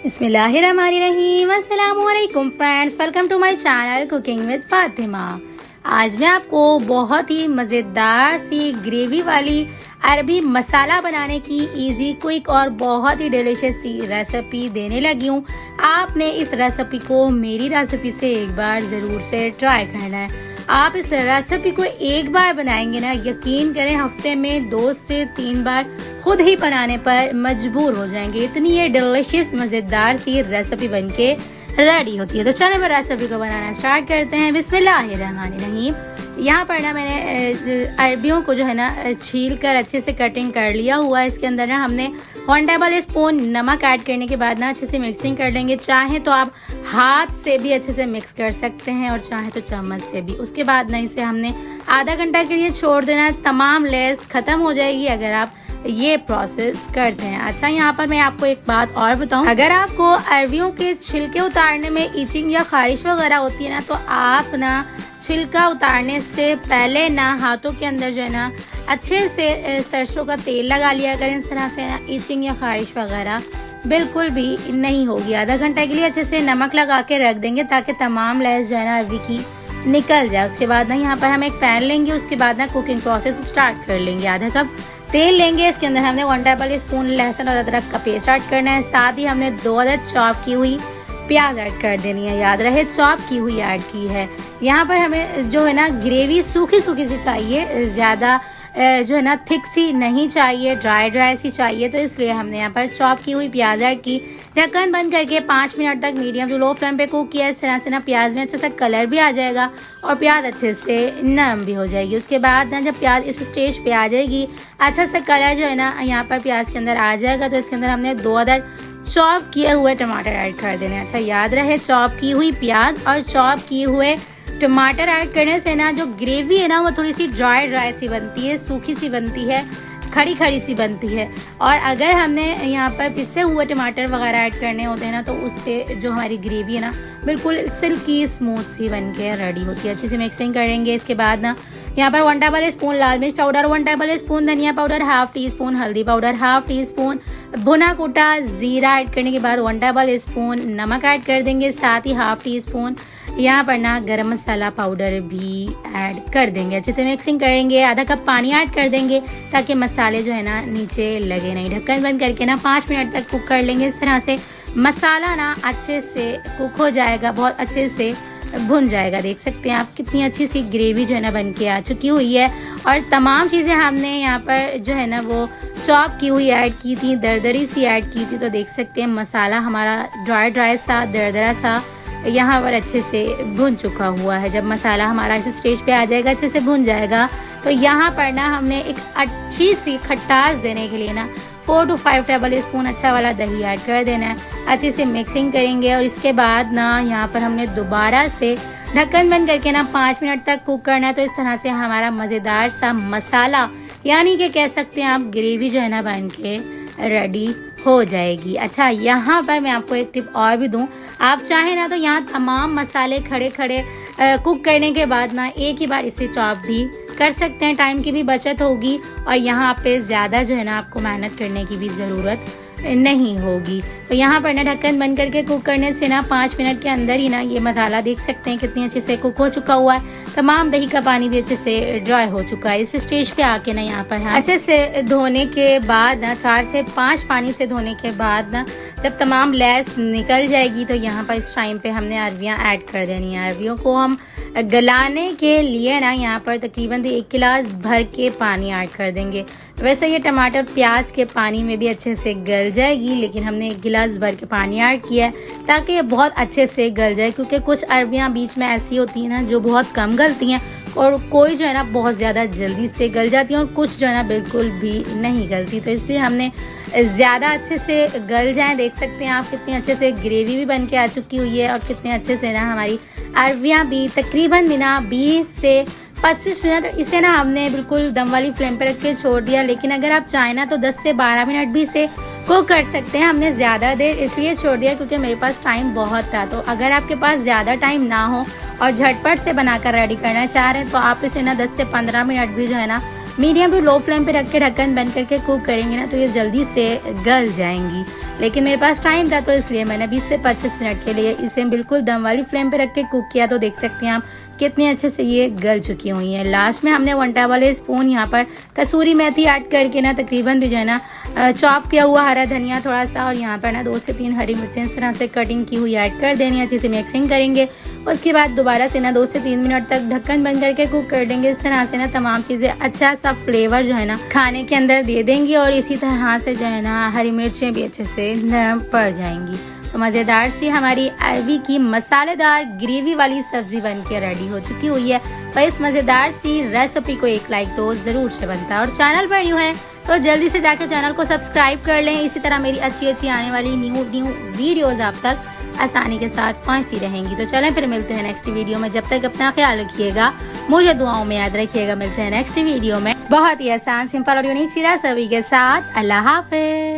बिस्मिल्लाहिर्रहमानिर्रहीम। अस्सलामुअलैकुम friends, welcome to my channel cooking with Fatima. आज मैं आपको बहुत ही मज़ेदार सी ग्रेवी वाली अरबी मसाला बनाने की इजी, क्विक और बहुत ही डिलीशियस सी रेसिपी देने लगी हूँ। आपने इस रेसिपी को मेरी रेसिपी से एक बार ज़रूर से ट्राई करना है। आप इस रेसिपी को एक बार बनाएंगे ना, यकीन करें हफ्ते में 2 से 3 बार खुद ही बनाने पर मजबूर हो जाएंगे। इतनी ये डिलीशियस मज़ेदार सी रेसिपी बनके रेडी होती है। तो चलो मैं रेसिपी को बनाना स्टार्ट करते हैं। बिस्मिल्लाहिर्रहमानिर्रहीम। यहाँ पर ना मैंने अरबियों को जो है ना छील कर अच्छे से कटिंग कर लिया हुआ है। इसके अंदर ना हमने 1 टेबल स्पून नमक ऐड करने के बाद ना अच्छे से मिक्सिंग कर लेंगे। चाहे तो आप हाथ से भी अच्छे से मिक्स कर सकते हैं और चाहे तो चम्मच से भी। उसके बाद ना इसे हमने आधा घंटा के लिए छोड़ देना। तमाम लेस ख़त्म हो जाएगी अगर आप ये प्रोसेस करते हैं। अच्छा, यहाँ पर मैं आपको एक बात और बताऊं, अगर आपको अरबियों के छिलके उतारने में इचिंग या खारिश वगैरह होती है ना, तो आप ना छिलका उतारने से पहले ना हाथों के अंदर जो है ना अच्छे से सरसों का तेल लगा लिया करें। इस तरह से ना इचिंग या खारिश वगैरह बिल्कुल भी नहीं होगी। आधा घंटा के लिए अच्छे से नमक लगा के रख देंगे ताकि तमाम लेस जो है ना अरबी की निकल जाए। उसके बाद ना यहाँ पर हम एक पैन लेंगे। उसके बाद ना कुकिंग प्रोसेस स्टार्ट कर लेंगे। आधा कप तेल लेंगे। इसके अंदर हमने 1 टेबल स्पून लहसुन और अदरक का पेस्ट ऐड करना है। साथ ही हमने 2 अदद चॉप की हुई प्याज ऐड कर देनी है। याद रहे चॉप की हुई ऐड की है। यहाँ पर हमें जो है ना ग्रेवी सूखी सूखी सी चाहिए, ज़्यादा जो है ना थिक सी नहीं चाहिए, ड्राई सी चाहिए। तो इसलिए हमने यहाँ पर चॉप की हुई प्याज ऐड की। ढक्कन बंद करके 5 मिनट तक मीडियम टू लो फ्लेम पे कुक किया। इस तरह से ना प्याज में अच्छे से कलर भी आ जाएगा और प्याज अच्छे से नरम भी हो जाएगी। उसके बाद ना जब प्याज इस स्टेज पे आ जाएगी, अच्छा सा कलर जो है ना यहाँ पर प्याज के अंदर आ जाएगा, तो इसके अंदर हमने 2 अदद चॉप किए हुए टमाटर ऐड कर देने। अच्छा, याद रहे चॉप की हुई प्याज और चॉप किए हुए टमाटर ऐड करने से ना जो ग्रेवी है ना वो थोड़ी सी ड्राई सी बनती है, सूखी सी बनती है, खड़ी सी बनती है। और अगर हमने यहाँ पर पिसे हुए टमाटर वगैरह ऐड करने होते हैं ना, तो उससे जो हमारी ग्रेवी है ना बिल्कुल सिल्की स्मूथ सी बन के रेडी होती है। अच्छे से मिक्सिंग करेंगे। इसके बाद ना यहाँ पर 1 टेबल स्पून लाल मिर्च पाउडर, 1 टेबल स्पून धनिया पाउडर, हाफ टी स्पून हल्दी पाउडर, हाफ टी स्पून भुना कुटा जीरा ऐड करने के बाद 1 टेबल स्पून नमक ऐड कर देंगे। साथ ही हाफ टी स्पून यहाँ पर ना गरम मसाला पाउडर भी ऐड कर देंगे। अच्छे से मिक्सिंग करेंगे। आधा कप पानी ऐड कर देंगे ताकि मसाले जो है ना नीचे लगे नहीं। ढक्कन बंद करके ना 5 मिनट तक कुक कर लेंगे। इस तरह से मसाला ना अच्छे से कुक हो जाएगा, बहुत अच्छे से भुन जाएगा। देख सकते हैं आप कितनी अच्छी सी ग्रेवी जो है ना बन के आ चुकी हुई है। और तमाम चीज़ें हमने यहाँ पर जो है ना वो चॉप की हुई ऐड की थी, दरदरी सी ऐड की थी। तो देख सकते हैं मसाला हमारा ड्राई सा दरदरा सा यहाँ पर अच्छे से भुन चुका हुआ है। जब मसाला हमारा इस स्टेज पे आ जाएगा, अच्छे से भुन जाएगा, तो यहाँ पर ना हमने एक अच्छी सी खटास देने के लिए ना 4 to 5 टेबल स्पून अच्छा वाला दही ऐड कर देना है। अच्छे से मिक्सिंग करेंगे और इसके बाद ना यहाँ पर हमने दोबारा से ढक्कन बंद करके ना 5 मिनट तक कुक करना है। तो इस तरह से हमारा मज़ेदार सा मसाला यानी कि कह सकते हैं आप ग्रेवी जो है ना बन के रेडी हो जाएगी। अच्छा, यहाँ पर मैं आपको एक टिप और भी दूँ, आप चाहें ना तो यहाँ तमाम मसाले खड़े कुक करने के बाद ना एक ही बार इसे चॉप भी कर सकते हैं। टाइम की भी बचत होगी और यहाँ पे ज़्यादा जो है ना आपको मेहनत करने की भी ज़रूरत नहीं होगी। तो यहाँ पर ना ढक्कन बंद करके कुक करने से ना 5 मिनट के अंदर ही ना ये मसाला देख सकते हैं कितनी अच्छे से कुक हो चुका हुआ है। तमाम दही का पानी भी अच्छे से ड्राई हो चुका है। इस स्टेज पे आके ना यहाँ पर अच्छे से धोने के बाद ना 4 से 5 पानी से धोने के बाद ना जब तमाम लेस निकल जाएगी, तो यहाँ पर इस टाइम पे हमने अरबियाँ ऐड कर देनी है। अरबियों को हम गलाने के लिए ना यहाँ पर तकरीबन 1 गिलास भर के पानी ऐड कर देंगे। वैसे ये टमाटर प्याज के पानी में भी अच्छे से गल जाएगी, लेकिन हमने 1 गिलास भर के पानी ऐड किया है ताकि ये बहुत अच्छे से गल जाए। क्योंकि कुछ अरबियाँ बीच में ऐसी होती हैं ना जो बहुत कम गलती हैं और कोई जो है ना बहुत ज़्यादा जल्दी से गल जाती हैं और कुछ जो है ना बिल्कुल भी नहीं गलती। तो इसलिए हमने ज़्यादा अच्छे से गल जाएं। देख सकते हैं आप कितनी अच्छे से ग्रेवी भी बन के आ चुकी हुई है और कितने अच्छे से ना हमारी अरबियाँ भी तकरीबन बिना 20 से 25 मिनट इसे ना हमने बिल्कुल दम वाली फ्लेम पे रख के छोड़ दिया। लेकिन अगर आप चाहें ना तो 10 से 12 मिनट भी इसे कुक कर सकते हैं। हमने ज़्यादा देर इसलिए छोड़ दिया क्योंकि मेरे पास टाइम बहुत था। तो अगर आपके पास ज़्यादा टाइम ना हो और झटपट से बनाकर रेडी करना चाह रहे हैं, तो आप इसे ना 10 से 15 मिनट भी जो है ना मीडियम टू लो फ्लेम पे रख के ढक्कन बंद करके कुक करेंगे ना तो ये जल्दी से गल जाएंगी। लेकिन मेरे पास टाइम था तो इसलिए मैंने 20 से 25 मिनट के लिए इसे बिल्कुल दम वाली फ्लेम पे रख के कुक किया। तो देख सकते हैं आप कितने अच्छे से ये गल चुकी हुई हैं। लास्ट में हमने 1 टेबल स्पून यहाँ पर कसूरी मेथी ऐड करके ना तकरीबन भी जो है ना चॉप किया हुआ हरा धनिया थोड़ा सा और यहाँ पर ना 2 से 3 हरी मिर्चें इस तरह से कटिंग की हुई ऐड कर देनी है। अच्छे से मिक्सिंग करेंगे। उसके बाद दोबारा से ना 2 से 3 मिनट तक ढक्कन बंद करके कुक कर देंगे। इस तरह से ना तमाम चीज़ें अच्छा सा फ्लेवर जो है ना खाने के अंदर दे देंगी और इसी तरह से जो है ना हरी मिर्चें भी अच्छे से नरम पड़ जाएंगी। तो मज़ेदार सी हमारी अरबी की मसालेदार ग्रेवी वाली सब्जी बनके रेडी हो चुकी हुई है। तो इस मज़ेदार सी रेसिपी को एक लाइक तो ज़रूर से बनता है और चैनल पर न्यू है तो जल्दी से जाकर चैनल को सब्सक्राइब कर लें। इसी तरह मेरी अच्छी आने वाली न्यू वीडियोज़ आप तक आसानी के साथ पहुंचती रहेंगी। तो चलें फिर मिलते हैं नेक्स्ट वीडियो में। जब तक अपना ख्याल रखिएगा, मुझे दुआओं में याद रखिएगा। मिलते हैं नेक्स्ट वीडियो में बहुत ही आसान, सिंपल और यूनिक सी रेसिपी के साथ। अल्लाह हाफिज़।